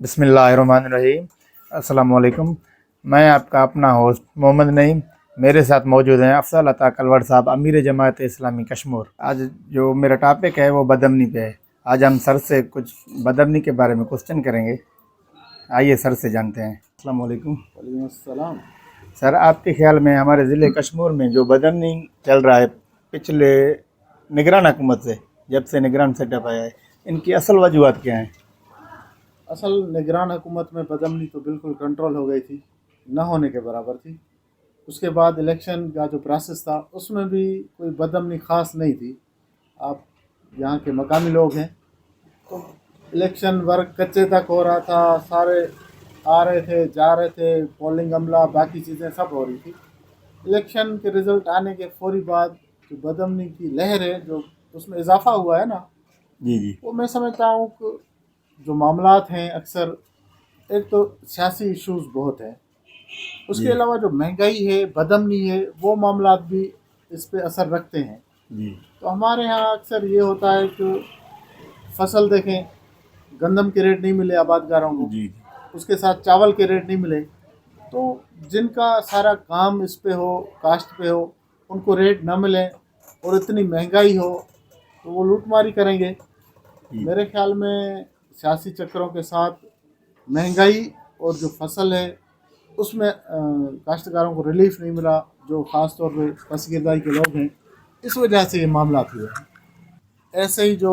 बिस्मिल्लाहिर्रहमानिर्रहीम। अस्सलाम वालेकुम। मैं आपका अपना होस्ट मोहम्मद नईम। मेरे साथ मौजूद हैं अफजल अता कलवड़ साहब, अमीर जमात इस्लामी कश्मीर। आज जो मेरा टॉपिक है वो बदअमनी पे है। आज हम सर से कुछ बदअमनी के बारे में क्वेश्चन करेंगे। आइए सर से जानते हैं। अस्सलाम वालेकुम। वालेकुम अस्सलाम। सर, आपके ख्याल में हमारे ज़िले कश्मीर में जो बदअमनी चल रहा है पिछले निगरान हुकूमत से, जब से निगरान सेटअप आया है, इनकी असल वजूहत क्या हैं? असल निगरान हुकूमत में बदअमनी तो बिल्कुल कंट्रोल हो गई थी, न होने के बराबर थी। उसके बाद इलेक्शन का जो प्रोसेस था उसमें भी कोई बदअमनी ख़ास नहीं थी। आप यहाँ के मकामी लोग हैं तो इलेक्शन वर्क कच्चे तक हो रहा था, सारे आ रहे थे जा रहे थे, पोलिंग अमला बाकी चीज़ें सब हो रही थी। इलेक्शन के रिज़ल्ट आने के फौरी बाद जो बदअमनी की लहर है, जो उसमें इजाफा हुआ है ना, जी जी। वो मैं समझता हूँ कि जो मामलात हैं अक्सर, एक तो सियासी इश्यूज बहुत हैं, उसके जी अलावा जो महंगाई है, बदअमनी है, वो मामलात भी इस पे असर रखते हैं। जी तो हमारे यहाँ अक्सर ये होता है कि फसल देखें, गंदम के रेट नहीं मिले आबादगारों को, जी उसके साथ चावल के रेट नहीं मिले, तो जिनका सारा काम इस पे हो, काश्त पे हो, उनको रेट ना मिले और इतनी महंगाई हो तो वो लूटमारी करेंगे। जी। मेरे ख्याल में सियासी चक्करों के साथ महंगाई और जो फसल है उसमें काश्तकारों को रिलीफ नहीं मिला, जो ख़ास तौर पे पसगीरदाई के लोग हैं, इस वजह से ये मामला हुए हैं। ऐसे ही जो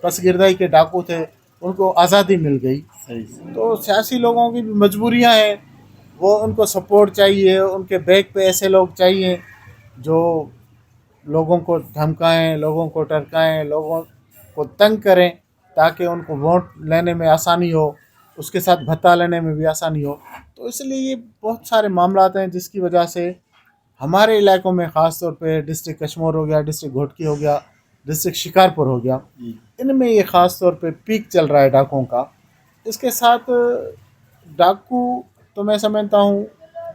पसगीरदाई के डाकू थे उनको आज़ादी मिल गई। सही। तो सियासी लोगों की भी मजबूरियां हैं, वो उनको सपोर्ट चाहिए, उनके बैक पे ऐसे लोग चाहिए जो लोगों को धमकाएं, लोगों को टरकाएं, लोगों को तंग करें ताकि उनको वोट लेने में आसानी हो, उसके साथ भत्ता लेने में भी आसानी हो। तो इसलिए ये बहुत सारे मामलात हैं जिसकी वजह से हमारे इलाकों में ख़ास तौर पे डिस्ट्रिक्ट कश्मीर हो गया, डिस्ट्रिक्ट घोटकी हो गया, डिस्ट्रिक्ट शिकारपुर हो गया, इनमें ये ख़ास तौर पे पीक चल रहा है डाकुओं का। इसके साथ डाकू तो मैं समझता हूँ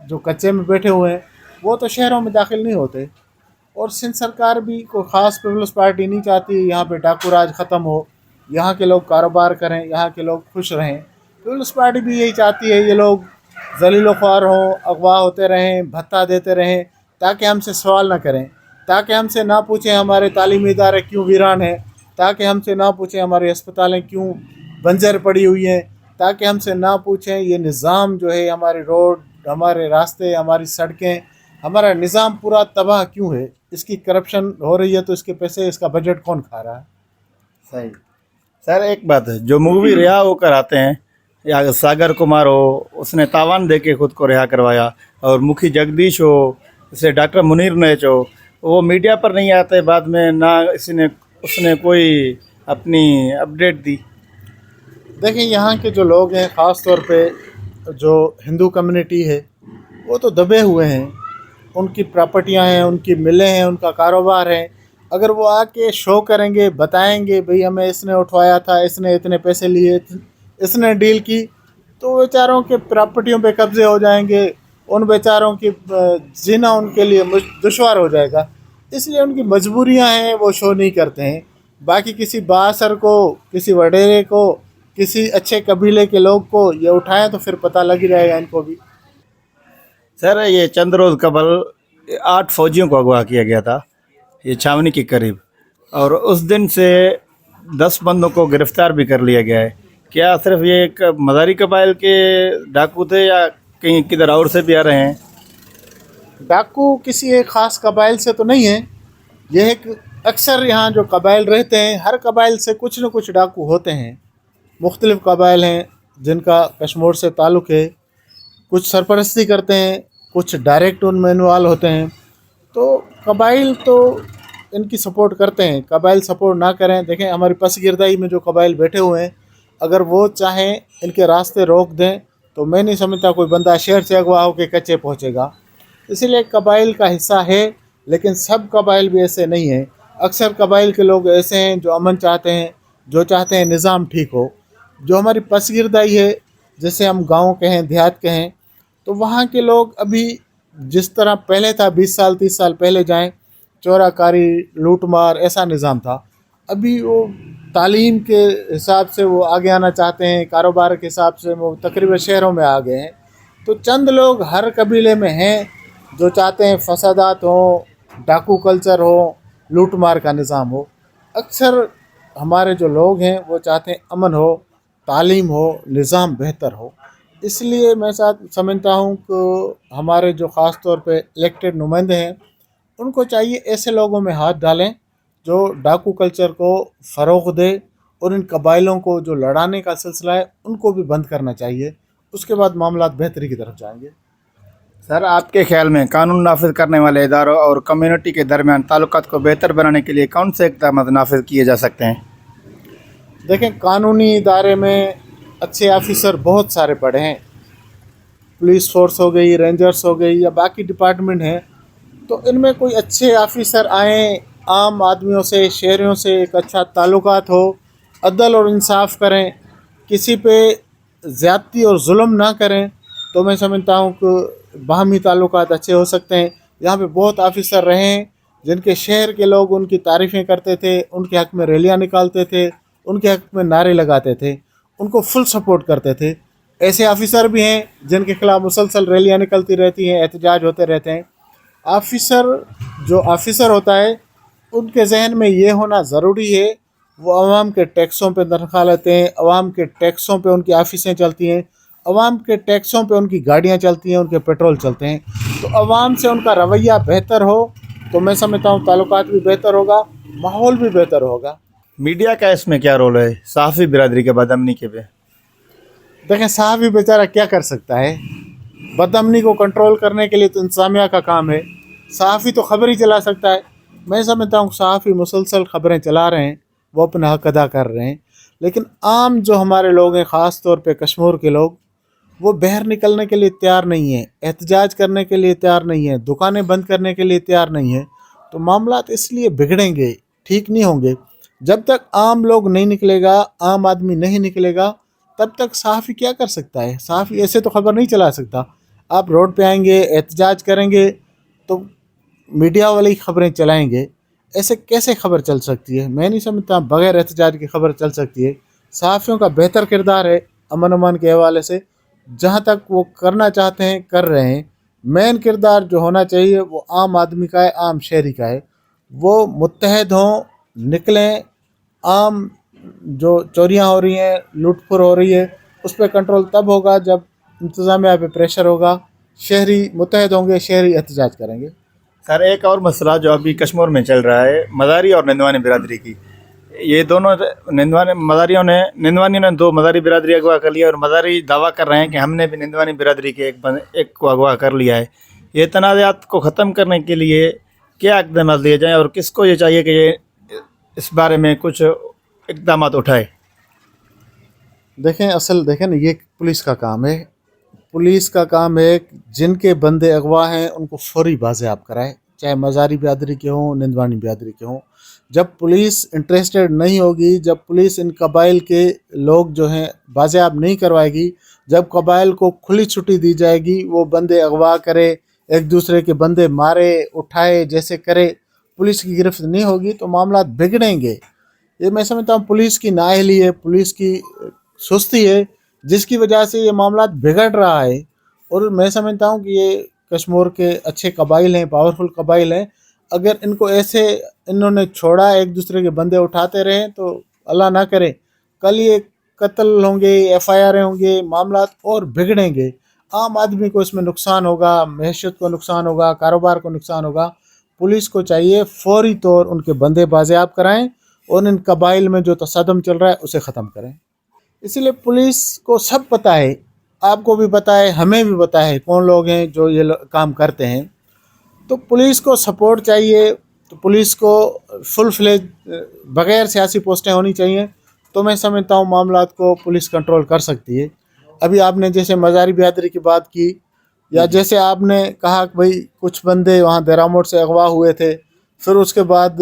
जो कच्चे में बैठे हुए हैं वो तो शहरों में दाखिल नहीं होते, और सिंध सरकार भी कोई ख़ास पीपल्स पार्टी नहीं चाहती यहाँ पे डाकू राज ख़त्म हो, यहाँ के लोग कारोबार करें, यहाँ के लोग खुश रहें। पीपल्स पार्टी भी यही चाहती है ये लोग जलील ख्वार हों, अगवा होते रहें, भत्ता देते रहें, ताकि हमसे सवाल ना करें, ताकि हमसे ना पूछें हमारे तालीमी इदारे क्यों वीरान हैं, ताकि हमसे ना पूछें हमारी अस्पतालें क्यों बंजर पड़ी हुई हैं, ताकि हमसे ना पूछें ये निज़ाम जो है, हमारे रोड, हमारे रास्ते, हमारी सड़कें, हमारा निज़ाम पूरा तबाह क्यों है, इसकी करप्शन हो रही है तो इसके पैसे, इसका बजट कौन खा रहा है। सही। सर, एक बात है, जो मूवी रिहा होकर आते हैं, या सागर कुमार हो, उसने तावान दे के खुद को रिहा करवाया, और मुखी जगदीश हो, इसे डॉक्टर मुनीर नैच हो, वो मीडिया पर नहीं आते, बाद में ना उसने कोई अपनी अपडेट दी। देखें, यहाँ के जो लोग हैं, ख़ास तौर पे जो हिंदू कम्युनिटी है, वो तो दबे हुए हैं, उनकी प्रॉपर्टियाँ हैं, उनकी मिलें हैं, उनका कारोबार है। अगर वो आके शो करेंगे, बताएंगे भाई हमें इसने उठवाया था, इसने इतने पैसे लिए, इसने डील की, तो बेचारों के प्रॉपर्टियों पे कब्जे हो जाएंगे, उन बेचारों की जीना उनके लिए दुश्वार हो जाएगा। इसलिए उनकी मजबूरियां हैं, वो शो नहीं करते हैं। बाकी किसी बासर को, किसी वडेरे को, किसी अच्छे कबीले के लोग को ये उठाएं तो फिर पता लग ही रहेगा इनको भी। सर, ये चंद रोज़ कबल 8 फौजियों को अगवा किया गया था, ये छावनी के करीब, और उस दिन से 10 बंदों को गिरफ्तार भी कर लिया गया है। क्या सिर्फ ये एक मज़ारी कबाइल के डाकू थे, या कहीं किधर और से भी आ रहे हैं? डाकू किसी एक ख़ास कबाइल से तो नहीं है, यह एक अक्सर यहाँ जो कबाइल रहते हैं, हर कबाइल से कुछ न कुछ डाकू होते हैं। मुख्तलिफ़ कबाइल हैं जिनका कश्मीर से ताल्लुक़ है, कुछ सरपरस्ती करते हैं, कुछ डायरेक्ट उनमें इन्वॉल्व होते हैं। तो कबाइल तो इनकी सपोर्ट करते हैं, कबाइल सपोर्ट ना करें। देखें, हमारी पसगिरदाई में जो कबाइल बैठे हुए हैं, अगर वो चाहें इनके रास्ते रोक दें तो मैं नहीं समझता कोई बंदा शहर से अगवा होकर कच्चे पहुँचेगा। इसीलिए कबाइल का हिस्सा है, लेकिन सब कबाइल भी ऐसे नहीं हैं। अक्सर कबाइल के लोग ऐसे हैं जो अमन चाहते हैं, जो चाहते हैं निज़ाम ठीक हो। जो हमारी पसगिरदाई है, जैसे हम गाँव के हैं, देहात के हैं, तो वहाँ के लोग अभी जिस तरह पहले था, 20 साल 30 साल पहले जाएं, चोराकारी, लूट मार, ऐसा निज़ाम था। अभी वो تعلیم کے حساب سے وہ آگے آنا چاہتے ہیں، کاروبار کے حساب سے وہ تقریباً شہروں میں آ گئے ہیں. تو چند لوگ ہر قبیلے میں ہیں جو چاہتے ہیں فسادات ہوں، ڈاکو کلچر ہو، لوٹ مار کا نظام ہو. اکثر ہمارے جو لوگ ہیں وہ چاہتے ہیں امن ہو، تعلیم ہو، نظام بہتر ہو. اس لیے میں سمجھتا ہوں کہ ہمارے جو خاص طور پہ الیکٹڈ نمائندے ہیں ان کو چاہیے ایسے لوگوں میں ہاتھ ڈالیں جو ڈاکو کلچر کو فروغ دے، اور ان قبائلوں کو جو لڑانے کا سلسلہ ہے ان کو بھی بند کرنا چاہیے. اس کے بعد معاملات بہتری کی طرف جائیں گے. سر آپ کے خیال میں قانون نافذ کرنے والے اداروں اور کمیونٹی کے درمیان تعلقات کو بہتر بنانے کے لیے کون سے اقدامات نافذ کیے جا سکتے ہیں؟ دیکھیں، قانونی ادارے میں اچھے آفیسر بہت سارے پڑے ہیں، پولیس فورس ہو گئی، رینجرز ہو گئی، یا باقی ڈپارٹمنٹ ہیں. تو ان میں کوئی اچھے آفیسر آئیں، عام آدمیوں سے، شہریوں سے ایک اچھا تعلقات ہو، عدل اور انصاف کریں، کسی پہ زیادتی اور ظلم نہ کریں، تو میں سمجھتا ہوں کہ باہمی تعلقات اچھے ہو سکتے ہیں. یہاں پہ بہت آفیسر رہے ہیں جن کے شہر کے لوگ ان کی تعریفیں کرتے تھے، ان کے حق میں ریلیاں نکالتے تھے، ان کے حق میں نعرے لگاتے تھے، ان کو فل سپورٹ کرتے تھے. ایسے آفیسر بھی ہیں جن کے خلاف مسلسل ریلیاں نکلتی رہتی ہیں، احتجاج ہوتے رہتے ہیں. جو آفیسر ہوتا ہے ان کے ذہن میں یہ ہونا ضروری ہے وہ عوام کے ٹیکسوں پہ تنخواہ لیتے ہیں، عوام کے ٹیکسوں پہ ان کی آفیسیں چلتی ہیں، عوام کے ٹیکسوں پہ ان کی گاڑیاں چلتی ہیں، ان کے پیٹرول چلتے ہیں. تو عوام سے ان کا رویہ بہتر ہو تو میں سمجھتا ہوں تعلقات بھی بہتر ہوگا، ماحول بھی بہتر ہوگا. میڈیا کا اس میں کیا رول ہے صحافی برادری کے بد امنی کے پہ؟ دیکھیں، صحافی بیچارہ کیا کر سکتا ہے؟ بد امنی کو کنٹرول کرنے کے لیے تو انتظامیہ کا کام ہے. صحافی تو خبر ہی چلا سکتا ہے. میں سمجھتا ہوں صحافی مسلسل خبریں چلا رہے ہیں، وہ اپنا حق ادا کر رہے ہیں. لیکن عام جو ہمارے لوگ ہیں، خاص طور پہ کشمیر کے لوگ، وہ باہر نکلنے کے لیے تیار نہیں ہیں، احتجاج کرنے کے لیے تیار نہیں ہیں، دکانیں بند کرنے کے لیے تیار نہیں ہیں. تو معاملات اس لیے بگڑیں گے، ٹھیک نہیں ہوں گے. جب تک عام لوگ نہیں نکلے گا، عام آدمی نہیں نکلے گا، تب تک صحافی کیا کر سکتا ہے؟ صحافی ایسے تو خبر نہیں چلا سکتا. آپ روڈ پہ آئیں گے، احتجاج کریں گے تو میڈیا والے ہی خبریں چلائیں گے. ایسے کیسے خبر چل سکتی ہے؟ میں نہیں سمجھتا بغیر احتجاج کی خبر چل سکتی ہے. صحافیوں کا بہتر کردار ہے امن امان کے حوالے سے، جہاں تک وہ کرنا چاہتے ہیں کر رہے ہیں. مین کردار جو ہونا چاہیے وہ عام آدمی کا ہے، عام شہری کا ہے. وہ متحد ہوں، نکلیں. عام جو چوریاں ہو رہی ہیں، لوٹ پھر ہو رہی ہے، اس پہ کنٹرول تب ہوگا جب انتظامیہ پہ پریشر ہوگا. شہری متحد ہوں گے، شہری احتجاج کریں گے. سر ایک اور مسئلہ جو ابھی کشمیر میں چل رہا ہے مزاری اور نندوانی برادری کی، یہ دونوں نندوانیوں نے 2 مزاری برادری اغوا کر لیا، اور مزاری دعویٰ کر رہے ہیں کہ ہم نے بھی نندوانی برادری کے ایک کو اغوا کر لیا ہے. یہ تنازعات کو ختم کرنے کے لیے کیا اقدامات لیے جائیں اور کس کو یہ چاہیے کہ یہ اس بارے میں کچھ اقدامات اٹھائے؟ دیکھیں نا، یہ پولیس کا کام ہے. پولیس کا کام ہے جن کے بندے اغوا ہیں ان کو فوری بازیاب کرائے، چاہے مزاری برادری کے ہوں، نندوانی برادری کے ہوں. جب پولیس انٹرسٹڈ نہیں ہوگی، جب پولیس ان قبائل کے لوگ جو ہیں بازیاب نہیں کروائے گی، جب قبائل کو کھلی چھٹی دی جائے گی وہ بندے اغوا کرے، ایک دوسرے کے بندے مارے، اٹھائے، جیسے کرے، پولیس کی گرفت نہیں ہوگی تو معاملات بگڑیں گے. یہ میں سمجھتا ہوں پولیس کی نااہلی ہے، پولیس کی سستی ہے، جس کی وجہ سے یہ معاملات بگڑ رہا ہے. اور میں سمجھتا ہوں کہ یہ کشمیر کے اچھے قبائل ہیں، پاورفل قبائل ہیں. اگر ان کو ایسے انہوں نے چھوڑا، ایک دوسرے کے بندے اٹھاتے رہے، تو اللہ نہ کرے کل یہ قتل ہوں گے، FIR ہوں گے، معاملات اور بگڑیں گے. عام آدمی کو اس میں نقصان ہوگا، معیشت کو نقصان ہوگا، کاروبار کو نقصان ہوگا. پولیس کو چاہیے فوری طور ان کے بندے بازیاب کرائیں اور ان قبائل میں جو تصادم چل رہا ہے اسے ختم کریں. اسی لیے پولیس کو سب پتہ ہے، آپ کو بھی پتہ ہے، ہمیں بھی پتہ ہے کون لوگ ہیں جو یہ کام کرتے ہیں. تو پولیس کو سپورٹ چاہیے. تو پولیس کو فل فلیج بغیر سیاسی پوسٹیں ہونی چاہیے. تو میں سمجھتا ہوں معاملات کو پولیس کنٹرول کر سکتی ہے. ابھی آپ نے جیسے مزاری برادری کی بات کی، یا جیسے آپ نے کہا کہ بھائی کچھ بندے وہاں دیراموٹ سے اغوا ہوئے تھے، پھر اس کے بعد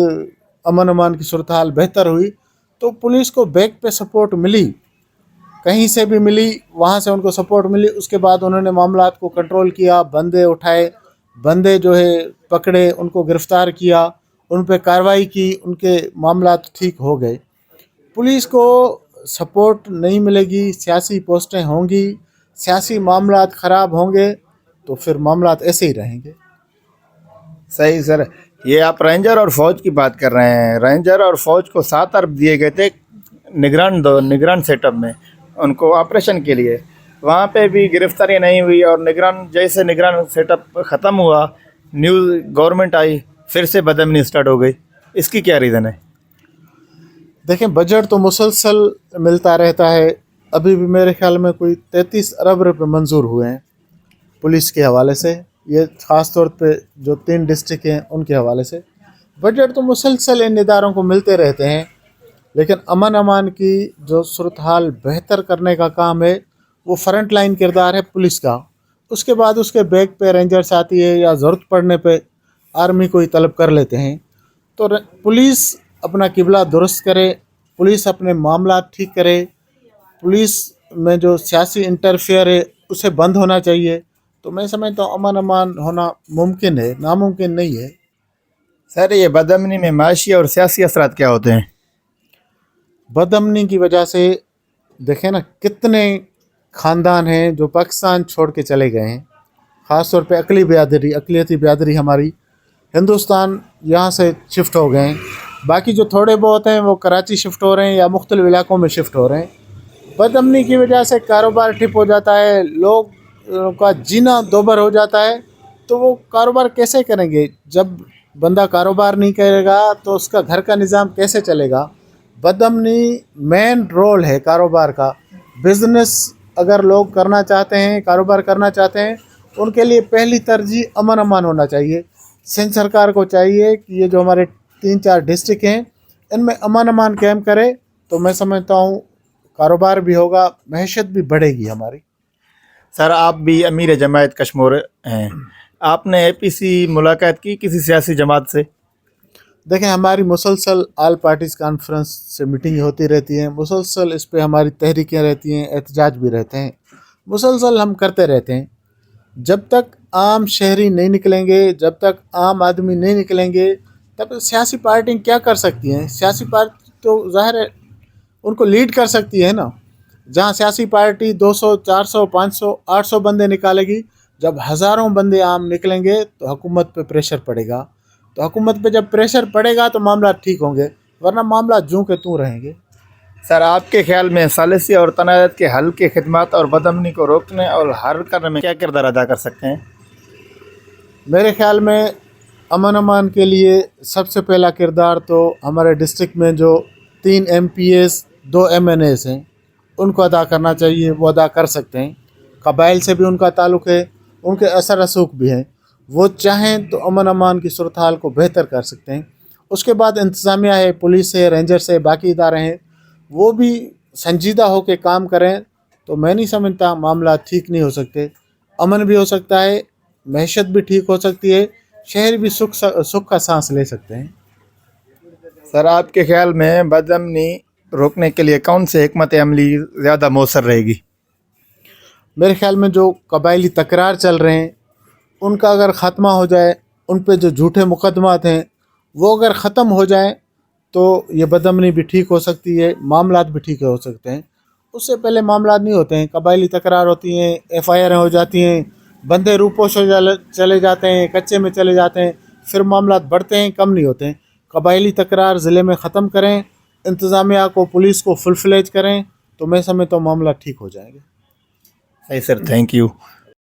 امن امان کی صورتحال بہتر ہوئی، تو پولیس کو بیک پہ سپورٹ ملی، کہیں سے بھی ملی، وہاں سے ان کو سپورٹ ملی. اس کے بعد انہوں نے معاملات کو کنٹرول کیا، بندے اٹھائے، بندے جو ہے پکڑے، ان کو گرفتار کیا، ان پہ کارروائی کی، ان کے معاملات ٹھیک ہو گئے. पुलिस को सपोर्ट नहीं मिलेगी, सियासी पोस्टें होंगी, सियासी मामलात ख़राब होंगे, तो फिर मामलात ऐसे ही रहेंगे। सही सर, ये आप रेंजर और फौज की बात कर रहे हैं। रेंजर और फौज को 7 अरब दिए गए थे निगरान सेटअप में उनको ऑपरेशन के लिए, वहाँ पे भी गिरफ्तारी नहीं हुई, और जैसे निगरान सेटअप ख़त्म हुआ, न्यू गवर्नमेंट आई, फिर से बदअमनी स्टार्ट हो गई। इसकी क्या रीज़न है? देखें, बजट तो मुसलसल मिलता रहता है। अभी भी मेरे ख्याल में कोई 33 अरब रुपए मंजूर हुए हैं पुलिस के हवाले से, ये ख़ास तौर पे जो 3 डिस्ट्रिक्ट हैं उनके हवाले से। बजट तो मुसलसल इन इदारों को मिलते रहते हैं, लेकिन अमन अमान की जो सूरत हाल बेहतर करने का काम है वो फ्रंट लाइन किरदार है पुलिस का। उसके बाद उसके बैक पे रेंजर्स आती है, या ज़रूरत पड़ने पे आर्मी को ही तलब कर लेते हैं। तो पुलिस अपना किबला दुरुस्त करे, पुलिस अपने मामला ठीक करे, पुलिस में जो सियासी इंटरफेयर है उसे बंद होना चाहिए। तो मैं समझता हूँ अमन अमान होना मुमकिन है, नामुमकिन नहीं है। सर, ये बदअमनी में माशी और सियासी असरात क्या होते हैं? बदअमनी की वजह से देखें ना, कितने ख़ानदान हैं जो पाकिस्तान छोड़ के चले गए हैं, ख़ास तौर पे अक़लियती बिरादरी हमारी हिंदुस्तान यहाँ से शिफ्ट हो गए हैं। बाकी जो थोड़े बहुत हैं वो कराची शिफ्ट हो रहे हैं या मुख्तलिफ इलाकों में शिफ्ट हो रहे हैं। बदअमनी की वजह से कारोबार ठप हो जाता है, लोग का जीना दोबर हो जाता है। तो वो कारोबार कैसे करेंगे? जब बंदा कारोबार नहीं करेगा तो उसका घर का निज़ाम कैसे चलेगा? बदअमनी मेन रोल है कारोबार का। बिज़नेस अगर लोग करना चाहते हैं, कारोबार करना चाहते हैं, उनके लिए पहली तरजीह अमन अमान होना चाहिए। सिंध सरकार को चाहिए कि ये जो हमारे 3-4 डिस्ट्रिक्ट हैं इनमें अमन अमान कायम करे, तो मैं समझता हूँ कारोबार भी होगा, महशत भी बढ़ेगी हमारी। सर, आप भी अमीर जमायत कश्मीर हैं, आपने APC मुलाकात की किसी सियासी जमात से? देखें, हमारी मुसलसल ऑल पार्टीज़ कॉन्फ्रेंस से मीटिंग होती रहती हैं, मुसलसल इस पे हमारी तहरीकें रहती हैं, एहतजाज भी रहते हैं, मुसलसल हम करते रहते हैं। जब तक आम शहरी नहीं निकलेंगे, जब तक आम आदमी नहीं निकलेंगे, तब तक सियासी पार्टी क्या कर सकती हैं? सियासी पार्टी तो ज़ाहिर है उनको लीड कर सकती है ना। जहाँ सियासी पार्टी 200, 400, 500, 800 बंदे निकालेगी, जब हज़ारों बंदे आम निकलेंगे तो हुकूमत पे प्रेशर पड़ेगा। तो हुकूमत पे जब प्रेशर पड़ेगा तो मामला ठीक होंगे, वरना मामला जूं के तूं रहेंगे। सर, आपके ख्याल में सालिसी और तनाज़ुरात के हल के खिदमत और बदअमनी को रोकने और हल करने में क्या किरदार अदा कर सकते हैं? मेरे ख्याल में अमन अमान के लिए सबसे पहला किरदार तो हमारे डिस्ट्रिक्ट में जो 3 MPs 2 MNAs हैं उनको अदा करना चाहिए, वो अदा कर सकते हैं। कबाइल से भी उनका ताल्लुक़ है, उनके असर रसूख भी हैं, वो चाहें तो अमन अमान की सूरत हाल को बेहतर कर सकते हैं। उसके बाद इंतज़ामिया है, पुलिस है, रेंजर्स है, बाकी इदारे हैं, वो भी संजीदा हो के काम करें, तो मैं नहीं समझता मामला ठीक नहीं हो सकते। अमन भी हो सकता है, महशत भी ठीक हो सकती है, शहर भी सुख का सांस ले सकते हैं। सर, आपके ख्याल में बदअमनी रोकने के लिए कौन से हिकमत अमली ज़्यादा मौसर रहेगी? मेरे ख्याल में जो कबायली तकरार चल रहे हैं उनका अगर ख़त्मा हो जाए, उन पे जो झूठे मुकदमात हैं वो अगर ख़त्म हो जाए तो ये बदअमनी भी ठीक हो सकती है, मामलात भी ठीक हो सकते हैं। उससे पहले मामलात नहीं होते हैं, कबायली तकरार होती हैं, FIR हो जाती हैं, बंदे रूपोश हो चले जाते हैं, कच्चे में चले जाते हैं, फिर मामलात बढ़ते हैं, कम नहीं होते हैं। कबायली तकरार ज़िले में ख़त्म करें, इंतज़ामिया को, पुलिस को फुल फ्लेज करें, तो मैं समझता हूँ मामला ठीक हो जाएंगे। सही सर, थैंक यू।